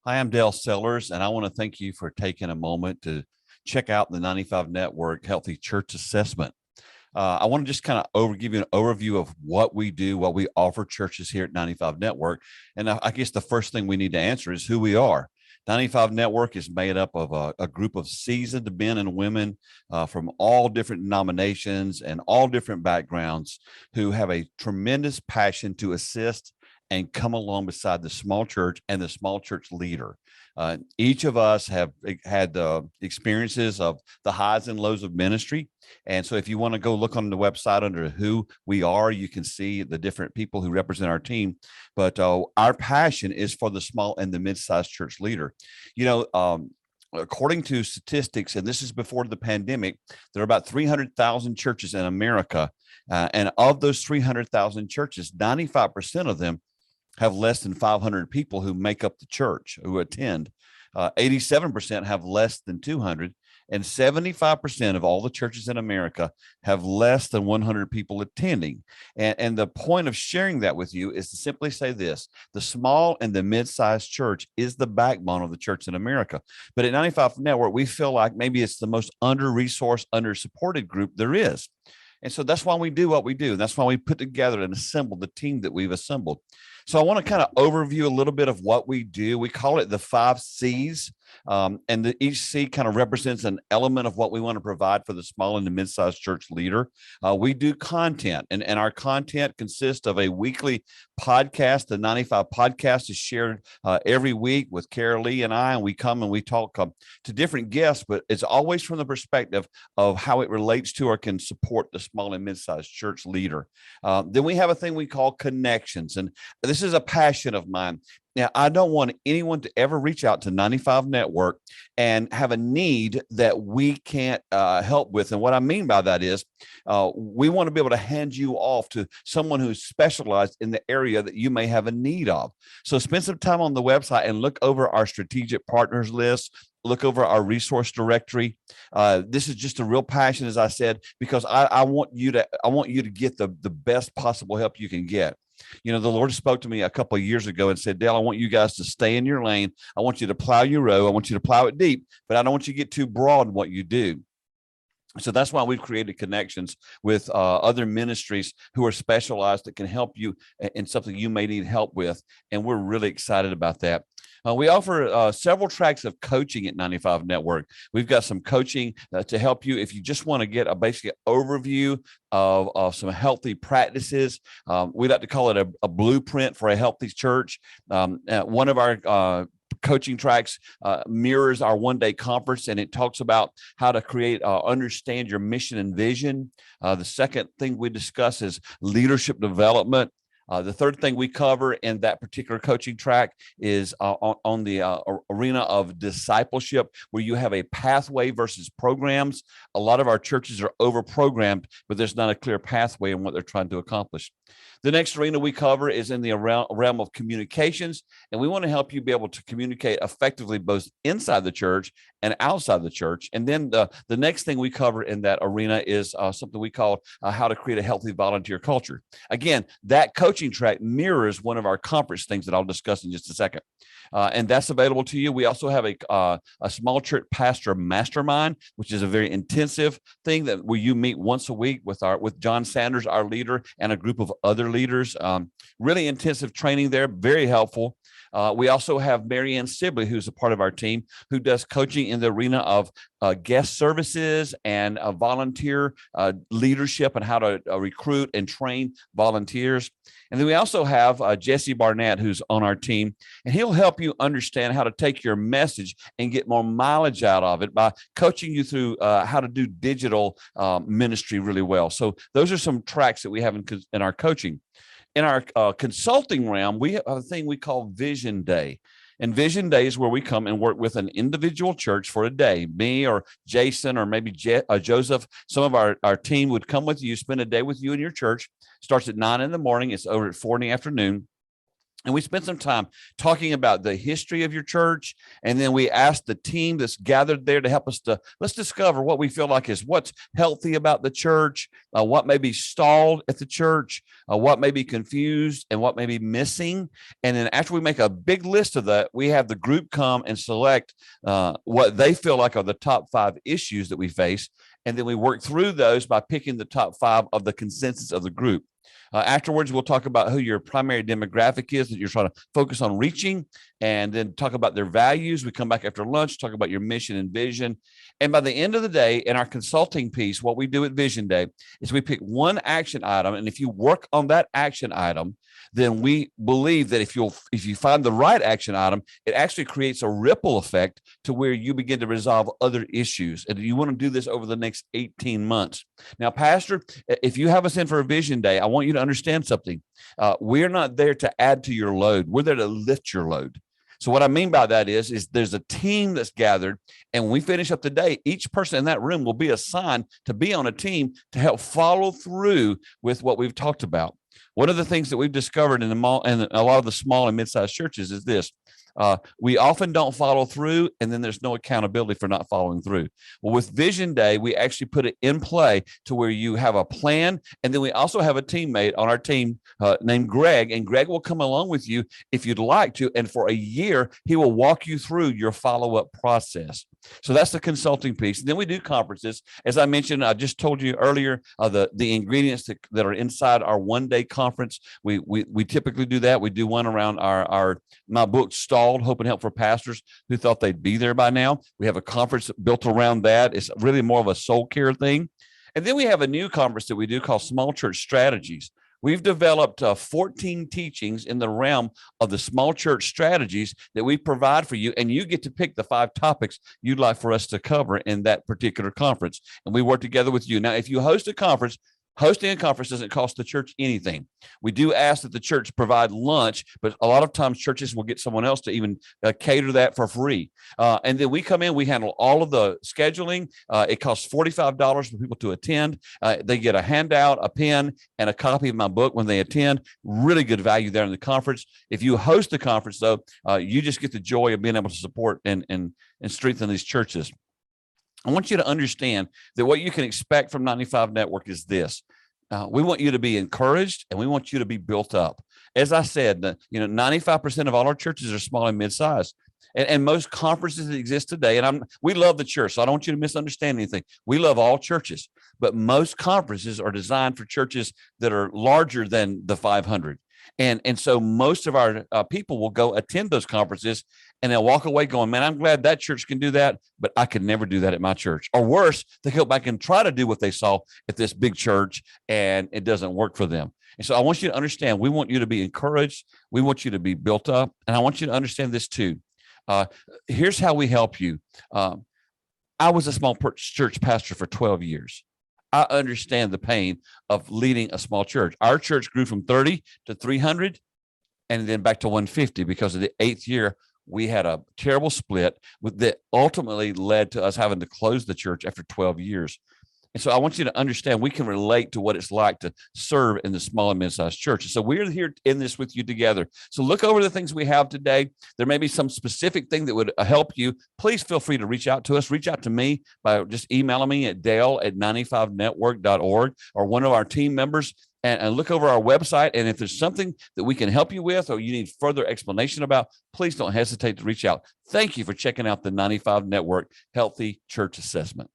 Hi, I'm Dale Sellers, and I want to thank you for taking a moment to check out the 95 Network Healthy Church Assessment. I want to just kind of give you an overview of what we do, what we offer churches here at 95 Network. And I guess the first thing we need to answer is who we are. 95 Network is made up of a group of seasoned men and women from all different denominations and all different backgrounds who have a tremendous passion to assist and come along beside the small church and the small church leader. Each of us have had experiences of the highs and lows of ministry. And so if you want to go look on the website under who we are, you can see the different people who represent our team. But our passion is for the small and the mid-sized church leader. You know, according to statistics, and this is before the pandemic, there are about 300,000 churches in America. And of those 300,000 churches, 95% of them have less than 500 people who make up the church, who attend. 87% have less than 200, and 75% of all the churches in America have less than 100 people attending. And the point of sharing that with you is to simply say this: the small and the mid-sized church is the backbone of the church in America. But at 95 Network, we feel like maybe it's the most under-resourced, under-supported group there is. And so that's why we do what we do. That's why we put together and assembled the team that we've assembled. So I want to kind of overview a little bit of what we do. We call it the 5 C's, and each C kind of represents an element of what we want to provide for the small and the mid-sized church leader. We do content, and our content consists of a weekly podcast. The 95 podcast is shared every week with Carol Lee and I, and we come and we talk to different guests, but it's always from the perspective of how it relates to or can support the small and mid-sized church leader. Then we have a thing we call connections, and this is a passion of mine. Now, I don't want anyone to ever reach out to 95 Network and have a need that we can't help with. And what I mean by that is we want to be able to hand you off to someone who's specialized in the area that you may have a need of. So spend some time on the website and look over our strategic partners list. Look over our resource directory. This is just a real passion, as I said, because I want you to get the best possible help you can get. You know, the Lord spoke to me a couple of years ago and said, Dale, I want you guys to stay in your lane. I want you to plow your row. I want you to plow it deep, but I don't want you to get too broad in what you do. So that's why we've created connections with other ministries who are specialized that can help you in something you may need help with. And we're really excited about that. We offer several tracks of coaching at 95 Network. We've got some coaching to help you if you just want to get a basic overview of some healthy practices. We like to call it a blueprint for a healthy church. One of our coaching tracks mirrors our one-day conference, and it talks about how to understand your mission and vision. The second thing we discuss is leadership development. The third thing we cover in that particular coaching track is on the arena of discipleship, where you have a pathway versus programs. A lot of our churches are over-programmed, but there's not a clear pathway in what they're trying to accomplish. The next arena we cover is in the realm of communications, and we want to help you be able to communicate effectively both inside the church and outside the church. And then the next thing we cover in that arena is something we call how to create a healthy volunteer culture. Again, that coaching track mirrors one of our conference things that I'll discuss in just a second. And that's available to you. We also have a small church pastor mastermind, which is a very intensive thing where you meet once a week with John Sanders, our leader, and a group of other leaders. Really intensive training there, very helpful. We also have Marianne Sibley, who's a part of our team, who does coaching in the arena of guest services and volunteer leadership and how to recruit and train volunteers. And then we also have Jesse Barnett, who's on our team, and he'll help you understand how to take your message and get more mileage out of it by coaching you through how to do digital ministry really well. So those are some tracks that we have in our coaching. In our consulting realm, we have a thing we call Vision Day. And Vision Day is where we come and work with an individual church for a day. Me or Jason or maybe Joseph, some of our team would come with you, spend a day with you in your church. Starts at 9 in the morning. It's over at 4 in the afternoon. And we spent some time talking about the history of your church. And then we asked the team that's gathered there to help us let's discover what we feel like is what's healthy about the church, what may be stalled at the church, what may be confused, and what may be missing. And then after we make a big list of that, we have the group come and select what they feel like are the top 5 issues that we face. And then we work through those by picking the top 5 of the consensus of the group. Afterwards, we'll talk about who your primary demographic is that you're trying to focus on reaching, and then talk about their values. We come back after lunch, talk about your mission and vision. And by the end of the day, in our consulting piece, what we do at Vision Day is we pick one action item. And if you work on that action item, then we believe that if you find the right action item, it actually creates a ripple effect to where you begin to resolve other issues. And you want to do this over the next 18 months. Now, Pastor, if you have us in for a Vision Day, I want you to understand something. We're not there to add to your load. We're there to lift your load. So what I mean by that is there's a team that's gathered, and when we finish up the day, each person in that room will be assigned to be on a team to help follow through with what we've talked about. One of the things that we've discovered in a lot of the small and mid-sized churches is this. We often don't follow through, and then there's no accountability for not following through. Well, with Vision Day, we actually put it in play to where you have a plan, and then we also have a teammate on our team named Greg, and Greg will come along with you if you'd like to, and for a year, he will walk you through your follow-up process. So that's the consulting piece. And then we do conferences. As I mentioned, I just told you earlier, the ingredients that are inside our one-day conference. We typically do that. We do one around my book, Stalled, Hope and Help for Pastors who thought they'd be there by now. We have a conference built around that. It's really more of a soul care thing. And then we have a new conference that we do called Small Church Strategies. We've developed 14 teachings in the realm of the small church strategies that we provide for you, and you get to pick the 5 topics you'd like for us to cover in that particular conference, and we work together with you. Now, if you host a conference, hosting a conference doesn't cost the church anything. We do ask that the church provide lunch, but a lot of times churches will get someone else to even cater that for free. And then we come in, we handle all of the scheduling. It costs $45 for people to attend. They get a handout, a pen, and a copy of my book when they attend. Really good value there in the conference. If you host the conference, though, you just get the joy of being able to support and strengthen these churches. I want you to understand that what you can expect from 95 Network is this. We want you to be encouraged, and we want you to be built up. As I said, 95% of all our churches are small and mid-sized. And most conferences that exist today, and we love the church, so I don't want you to misunderstand anything. We love all churches, but most conferences are designed for churches that are larger than the 500. And so most of our people will go attend those conferences, and they'll walk away going, man, I'm glad that church can do that, but I could never do that at my church. Or worse, they go back and try to do what they saw at this big church, and it doesn't work for them. And so I want you to understand, we want you to be encouraged. We want you to be built up. And I want you to understand this too. Here's how we help you. I was a small church pastor for 12 years. I understand the pain of leading a small church. Our church grew from 30 to 300 and then back to 150 because of the 8th year. We had a terrible split that ultimately led to us having to close the church after 12 years. And so I want you to understand we can relate to what it's like to serve in the small and mid-sized churches. So we're here in this with you together. So look over the things we have today. There may be some specific thing that would help you. Please feel free to reach out to us. Reach out to me by just emailing me at dale@95network.org or one of our team members, and look over our website. And if there's something that we can help you with or you need further explanation about, please don't hesitate to reach out. Thank you for checking out the 95 Network Healthy Church Assessment.